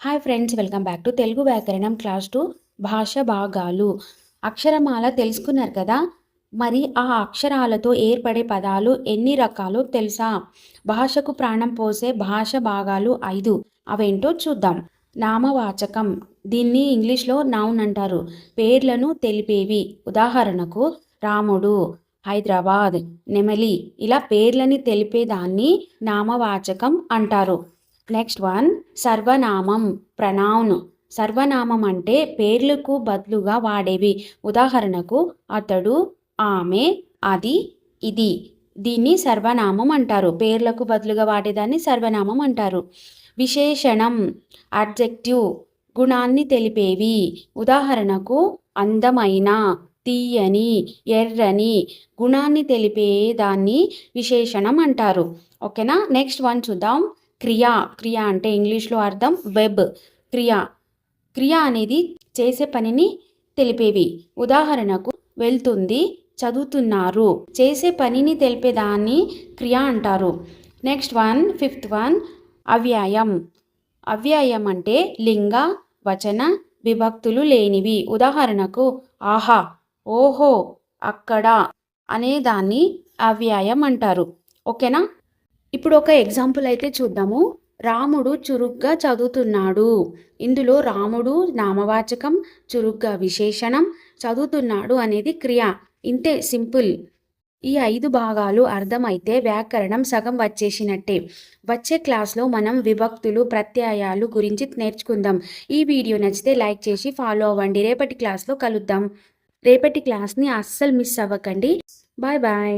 Hi friends, welcome back to Telugu వ్యాకరణం class 2 భాష భాగాలు. అక్షరమాల తెలుసుకున్నారు కదా. మరి ఆ అక్షరాలతో ఏర్పడే పదాలు ఎన్ని రకాలో తెలుసా? భాషకు ప్రాణం పోసే భాష భాగాలు 5. అవేంటో చూద్దాం. నామవాచకం, దీన్ని ఇంగ్లీష్లో నౌన్ అంటారు. పేర్లను తెలిపేవి. ఉదాహరణకు రాముడు, హైదరాబాద్, నెమలి, ఇలా పేర్లని తెలిపేదాన్ని నామవాచకం అంటారు. నెక్స్ట్ వన్ సర్వనామం, ప్రనౌన్. సర్వనామం అంటే పేర్లకు బదులుగా వాడేవి. ఉదాహరణకు అతడు, ఆమె, అది, ఇది. దీన్ని సర్వనామం అంటారు. పేర్లకు బదులుగా వాడేదాన్ని సర్వనామం అంటారు. విశేషణం, అడ్జెక్టివ్, గుణాన్ని తెలిపేవి. ఉదాహరణకు అందమైన, తీయని, ఎర్రని. గుణాన్ని తెలిపే దాన్ని విశేషణం అంటారు. ఓకేనా. నెక్స్ట్ వన్ చూద్దాం. క్రియ. క్రియ అంటే ఇంగ్లీష్లో అర్థం వెబ్. క్రియ. క్రియ అనేది చేసే పనిని తెలిపేవి. ఉదాహరణకు వెళ్తుంది, చదువుతున్నారు. చేసే పనిని తెలిపేదాన్ని క్రియ అంటారు. నెక్స్ట్ వన్, ఫిఫ్త్ వన్, అవ్యయం. అవ్యయం అంటే లింగ, వచన, విభక్తులు లేనివి. ఉదాహరణకు ఆహా, ఓహో, అక్కడ అనేదాన్ని అవ్యయం అంటారు. ఓకేనా. ఇప్పుడు ఒక ఎగ్జాంపుల్ అయితే చూద్దాము. రాముడు చురుగ్గా చదువుతున్నాడు. ఇందులో రాముడు నామవాచకం, చురుగ్గా విశేషణం, చదువుతున్నాడు అనేది క్రియ. ఇంతే, సింపుల్. ఈ 5 భాగాలు అర్థమైతే వ్యాకరణం సగం వచ్చేసినట్టే. వచ్చే క్లాస్లో మనం విభక్తులు, ప్రత్యయాలు గురించి నేర్చుకుందాం. ఈ వీడియో నచ్చితే లైక్ చేసి ఫాలో అవ్వండి. రేపటి క్లాస్లో కలుద్దాం. రేపటి క్లాస్ని అస్సలు మిస్ అవ్వకండి. Bye bye.